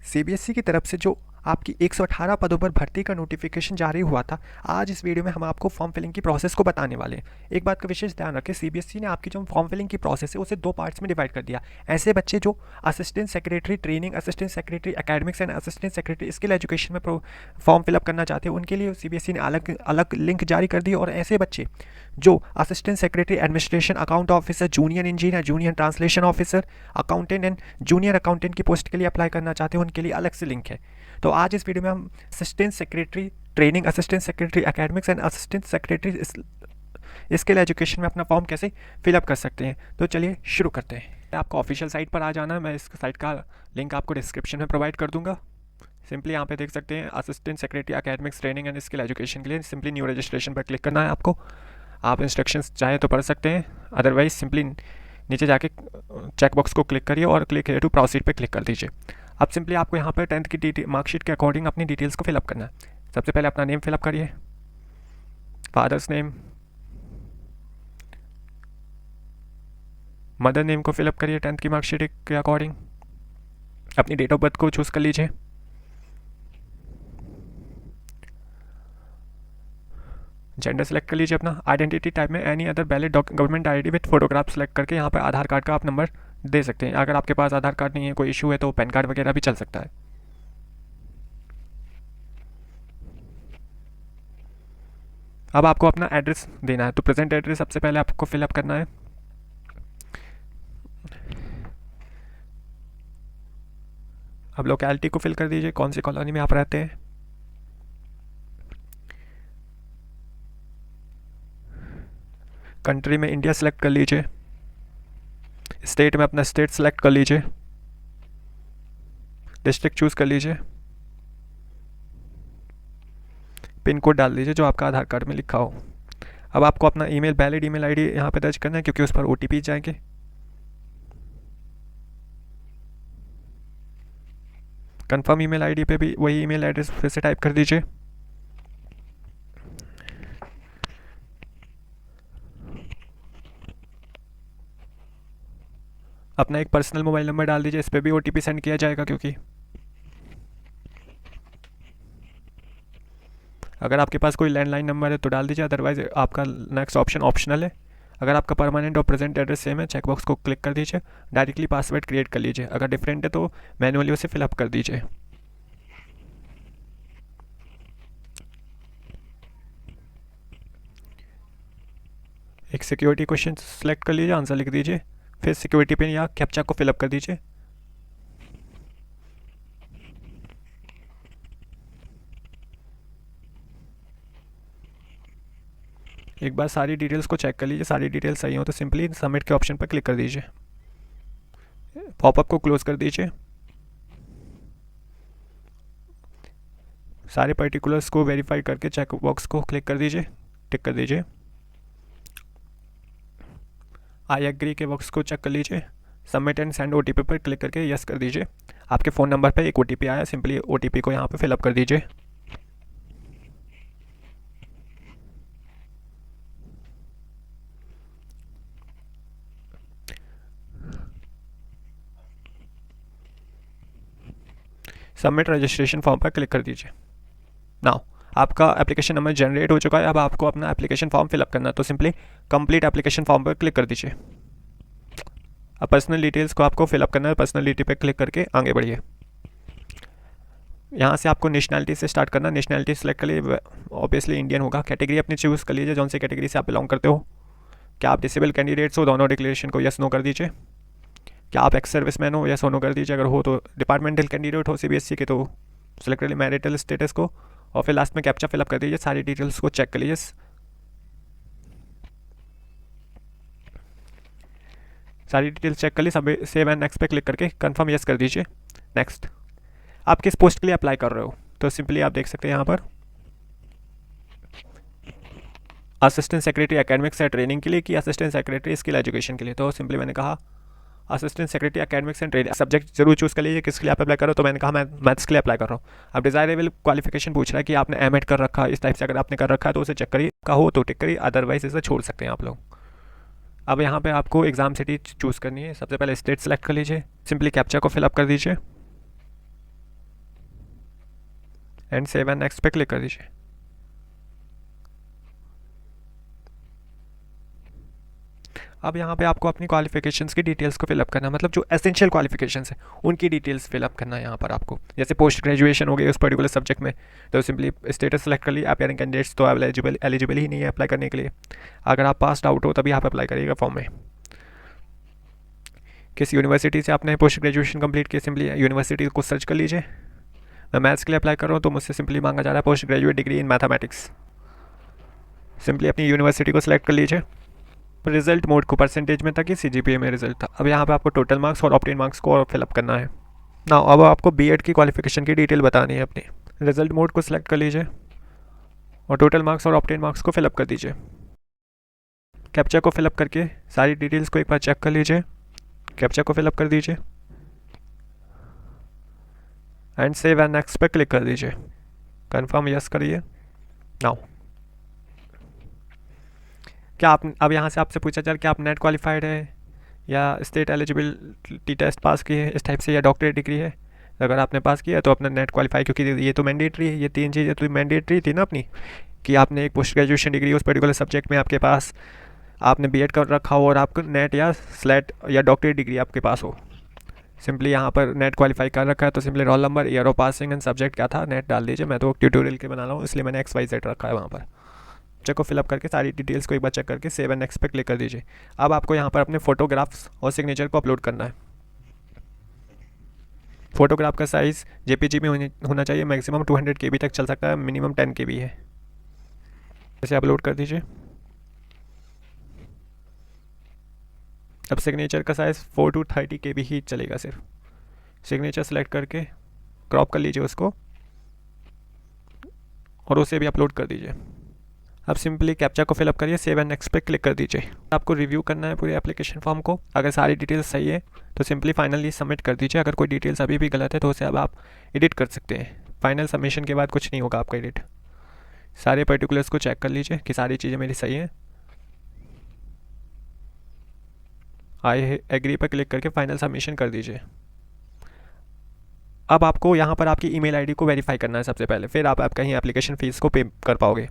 CBSE की तरफ से जो आपकी 118 पदों पर भर्ती का नोटिफिकेशन जारी हुआ था, आज इस वीडियो में हम आपको फॉर्म फिलिंग की प्रोसेस को बताने वाले हैं। एक बात का विशेष ध्यान रखें, सीबीएसई ने आपकी जो फॉर्म फिलिंग की प्रोसेस है उसे दो पार्ट्स में डिवाइड कर दिया। ऐसे बच्चे जो assistant secretary training, assistant secretary academics and assistant secretary skill education में फॉर्म फिलअप करना चाहते हैं, उनके लिए सीबीएसई ने अलग अलग लिंक जारी कर दी। और ऐसे बच्चे जो assistant secretary administration, account officer, junior engineer, junior translation officer, accountant and junior accountant की पोस्ट के लिए अप्लाई करना चाहते हैं, उनके लिए अलग से लिंक है। तो आज इस वीडियो में हम assistant secretary training, assistant secretary academics and assistant secretary skill education में अपना फॉर्म कैसे फिलअप कर सकते हैं। तो चलिए शुरू करते हैं। आपको ऑफिशियल साइट पर आ जाना है। मैं इस साइट का लिंक आपको डिस्क्रिप्शन में प्रोवाइड कर दूंगा। सिंपली यहाँ पे देख सकते हैं assistant secretary academics training and skill education के लिए सिंपली न्यू रजिस्ट्रेशन पर क्लिक करना है आपको। आप इंस्ट्रक्शंस चाहे तो पढ़ सकते हैं, अदरवाइज सिंपली नीचे जाके चेक बॉक्स को क्लिक करिए और क्लिक हियर टू प्रोसीड पे क्लिक कर दीजिए। अब सिंपली आपको यहाँ पर 10th की मार्कशीट के अकॉर्डिंग अपनी डिटेल्स को फिलअप करना है। सबसे पहले अपना नेम फिलअप करिए, फादर्स नेम, मदर नेम को फिलअप करिए 10th की मार्कशीट के अकॉर्डिंग। अपनी डेट ऑफ बर्थ को चूज़ कर लीजिए। जेंडर सेलेक्ट कर लीजिए अपना। आइडेंटिटी टाइप में any other valid government ID with photograph select करके यहाँ पर आधार कार्ड का आप नंबर दे सकते हैं। अगर आपके पास आधार कार्ड नहीं है, कोई इशू है, तो पैन कार्ड वगैरह भी चल सकता है। अब आपको अपना एड्रेस देना है, तो प्रेजेंट एड्रेस सबसे पहले आपको फिलअप करना है। अब लोकेलिटी को फिल कर दीजिए, कौन सी कॉलोनी में आप रहते हैं। कंट्री में इंडिया सेलेक्ट कर लीजिए। स्टेट में अपना स्टेट सेलेक्ट कर लीजिए। डिस्ट्रिक्ट चूज़ कर लीजिए। पिन कोड डाल दीजिए जो आपका आधार कार्ड में लिखा हो। अब आपको अपना ईमेल, वैलिड ईमेल आईडी यहाँ पे दर्ज करना है, क्योंकि उस पर ओटीपी जाएंगे। कंफर्म ईमेल आईडी पे भी वही ईमेल एड्रेस फिर से टाइप कर दीजिए। अपना एक पर्सनल मोबाइल नंबर डाल दीजिए, इस पर भी ओटीपी सेंड किया जाएगा, क्योंकि अगर आपके पास कोई लैंडलाइन नंबर है तो डाल दीजिए, अदरवाइज आपका नेक्स्ट ऑप्शन ऑप्शनल है। अगर आपका परमानेंट और प्रेजेंट एड्रेस सेम है, चेकबॉक्स को क्लिक कर दीजिए। डायरेक्टली पासवर्ड क्रिएट कर लीजिए, अगर डिफरेंट है तो मैनुअली उसे फिलअप कर दीजिए। एक सिक्योरिटी क्वेश्चन सेलेक्ट कर लीजिए, आंसर लिख दीजिए, फिर सिक्योरिटी पिन या कैप्चा को फिलअप कर दीजिए। एक बार सारी डिटेल्स को चेक कर लीजिए, सारी डिटेल्स सही हो तो सिंपली सबमिट के ऑप्शन पर क्लिक कर दीजिए। पॉपअप को क्लोज कर दीजिए। सारे पर्टिकुलर्स को वेरीफाई करके चेक बॉक्स को क्लिक कर दीजिए, टिक कर दीजिए। आई एग्री के बॉक्स को चेक कर लीजिए। सबमिट एंड सेंड ओटीपी पर क्लिक करके यस कर दीजिए। आपके फ़ोन नंबर पर एक ओटीपी आया, सिंपली ओटीपी को यहाँ पे फिलअप कर दीजिए। सबमिट रजिस्ट्रेशन फॉर्म पर क्लिक कर दीजिए। नाउ आपका एप्लीकेशन नंबर जनरेट हो चुका है। अब आपको अपना एप्लीकेशन फॉर्म फिलअप करना है, तो सिंपली कंप्लीट एप्लीकेशन फॉर्म पर क्लिक कर दीजिए। अब पर्सनल डिटेल्स को आपको फिलअप करना है, पर्सनल डिटेल पर क्लिक करके आगे बढ़िए। यहाँ से आपको नेशनैलिटी से स्टार्ट करना। नेशनैलिटी सेलेक्ट कर लिए, ऑब्वियसली इंडियन होगा। कैटेगरी अपनी चूज़ कर लीजिए, जौन सी कैटेगरी से आप बिलोंग करते हो। क्या आप डिसेबल कैंडिडेट्स हो, दोनों डिक्लेरेशन को यस नो कर दीजिए। क्या आप एक्स सर्विसमैन हो, यस नो कर दीजिए। अगर हो तो डिपार्टमेंटल कैंडिडेट हो सीबीएसई के तो सेलेक्ट कर लीजिए मैरिटल स्टेटस को, और फिर लास्ट में कैप्चा फिलअप कर दीजिए। सारी डिटेल्स को चेक कर लीजिए। सारी डिटेल्स चेक कर ली, सब सेव एंड नेक्स्ट पे क्लिक करके कंफर्म यस कर दीजिए। नेक्स्ट, आप किस पोस्ट के लिए अप्लाई कर रहे हो, तो सिंपली आप देख सकते हैं यहाँ पर assistant secretary academics and training के लिए कि असिस्टेंट सेक्रेटरी स्किल एजुकेशन के लिए। तो सिंपली मैंने कहा assistant secretary academics and training. Subject जरूर चूज़ कर लीजिए किसके लिए आप अप्लाई कर रहे हो, तो मैंने कहा मैं मैथ्स के लिए अप्लाई कर रहा हूँ। अब डिज़ायरेबल क्वालिफिकेशन पूछ रहा है कि आपने एमएड कर रखा है, इस टाइप से अगर आपने कर रखा है तो उसे चेक करिए, का हो तो टिक करिए, अदरवाइज इसे छोड़ सकते हैं आप लोग। अब यहाँ पे आपको एग्ज़ाम सिटी चूज़ करनी है। सबसे पहले स्टेट सेलेक्ट कर लीजिए, सिंपली कैप्चा को फिलअप कर दीजिए। एंड सेव एंड नेक्स्ट पे क्लिक कर दीजिए। अब यहाँ पे आपको अपनी क्वालिफिकेशंस की डिटेल्स को फिलअप करना है, मतलब जो एसेंशियल क्वालिफिकेशंस है उनकी डिटेल्स फिलअप करना है यहाँ पर आपको। जैसे पोस्ट ग्रेजुएशन हो गई उस पर्टिकुलर सब्जेक्ट में, तो सिंपली स्टेटस सेलेक्ट कर लिया। अपेयरिंग कैंडिडेट्स तो एलिजिबल ही नहीं है अप्लाई करने के लिए। अगर आप पास आउट हो तभी आप अप्लाई करिएगा फॉर्म में। किस यूनिवर्सिटी से आपने पोस्ट ग्रेजुएशन कंप्लीट किया, सिंपली यूनिवर्सिटी को सर्च कर लीजिए। मैं मैथ्स के लिए अप्लाई कर रहा हूँ तो मुझसे सिंपली मांगा जा रहा है post graduate degree in mathematics. Simply अपनी यूनिवर्सिटी को सिलेक्ट कर लीजिए। रिजल्ट मोड को परसेंटेज में था कि सीजीपीए में रिजल्ट था। अब यहाँ पे आपको टोटल मार्क्स और ऑब्टेन मार्क्स को फिलअप करना है ना। अब आपको बीएड की क्वालिफिकेशन की डिटेल बतानी है अपनी। रिजल्ट मोड को सिलेक्ट कर लीजिए और टोटल मार्क्स और ऑब्टेन मार्क्स को फिलअप कर दीजिए। कैप्चा को फिलअप करके सारी डिटेल्स को एक बार चेक कर लीजिए। कैप्चा को फिलअप कर दीजिए एंड सेव एंड नेक्स्ट पे क्लिक कर दीजिए। कंफर्म यस करिए। नाउ क्या आप अब यहाँ से आपसे पूछा जाए कि आप नेट क्वालिफाइड है या स्टेट एलिजिबिलिटी टेस्ट पास की है इस टाइप से, या डॉक्टरेट डिग्री है। अगर आपने पास किया तो अपना नेट क्वालिफाई, क्योंकि ये तो मैंडेटरी है, ये 3 चीज़ें तो मैंडेटरी थी ना अपनी, कि आपने एक पोस्ट ग्रेजुएशन डिग्री उस पर्टिकुलर सब्जेक्ट में आपके पास, आपने बीएड कर रखा हो और आपको नेट या स्लेट या डॉक्टरेट डिग्री आपके पास हो। सिंपली यहाँ पर नेट क्वालिफाई कर रखा है तो simply roll number, year of passing and subject क्या था नेट डाल दीजिए। मैं तो ट्यूटोरियल के बना रहा हूँ इसलिए मैंने XYZ रखा है वहाँ पर। चेक को फिलअप करके सारी डिटेल्स को एक बार चेक करके सेव एंड नेक्स्ट पे क्लिक कर दीजिए। अब आपको यहाँ पर अपने फोटोग्राफ्स और सिग्नेचर को अपलोड करना है। फोटोग्राफ का साइज़ जेपीजी में होना चाहिए। मैक्सिमम 200 KB तक चल सकता है, मिनिमम 10 KB है। इसे अपलोड कर दीजिए। अब सिग्नेचर का साइज़ 4 to 30 KB ही चलेगा सिर्फ। सिग्नेचर सेलेक्ट करके क्रॉप कर लीजिए उसको और उसे भी अपलोड कर दीजिए। अब सिंपली कैप्चा को फिलअप करिए, सेव एंड नेक्स्ट पे क्लिक कर दीजिए। आपको रिव्यू करना है पूरे एप्लीकेशन फॉर्म को। अगर सारी डिटेल्स सही है तो सिंपली फाइनली सबमिट कर दीजिए। अगर कोई डिटेल्स अभी भी गलत है तो उसे अब आप एडिट कर सकते हैं। फाइनल सबमिशन के बाद कुछ नहीं होगा आपका एडिट। सारे पर्टिकुलर्स को चेक कर लीजिए कि सारी चीज़ें मेरी सही हैं। आई एग्री पर क्लिक करके फाइनल सबमिशन कर दीजिए। अब आपको यहाँ पर आपकी ईमेल आईडी को वेरीफाई करना है सबसे पहले, फिर आप कहीं एप्लीकेशन फ़ीस को पे कर पाओगे।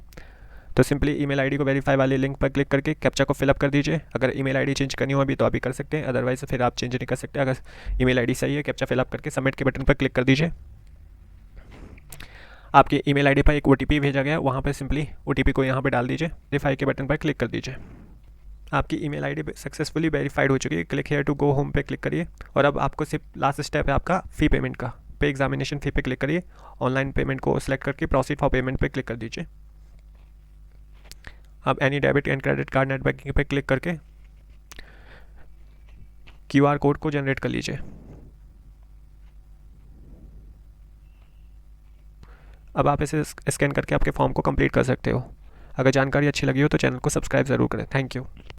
तो सिंपली ईमेल आईडी को वेरीफाई वाले लिंक पर क्लिक करके कैप्चा को फिलअप कर दीजिए। अगर ईमेल आईडी चेंज करनी हो अभी तो अभी कर सकते हैं, अदरवाइज फिर आप चेंज नहीं कर सकते। अगर ईमेल आईडी सही है कैप्चा फिलअप करके सबमिट के बटन पर क्लिक कर दीजिए। आपकी ईमेल आईडी पर एक OTP भेजा गया, वहाँ पर सिंपली OTP को यहाँ पर डाल दीजिए। वेरीफाई के बटन पर क्लिक कर दीजिए। आपकी ईमेल आईडी सक्सेसफुली वेरीफाइड हो चुकी है। Click here to go home पे क्लिक करिए और अब आपको सिर्फ लास्ट स्टेप है आपका फ़ी पेमेंट का। पे एग्जामिनेशन फ़ी पे क्लिक करिए। ऑनलाइन पेमेंट को सेलेक्ट करके प्रोसीड फॉर पेमेंट पे क्लिक कर दीजिए। अब any debit and credit card net banking पे क्लिक करके QR कोड को जनरेट कर लीजिए। अब आप इसे स्कैन करके आपके फॉर्म को कंप्लीट कर सकते हो। अगर जानकारी अच्छी लगी हो तो चैनल को सब्सक्राइब ज़रूर करें। Thank you.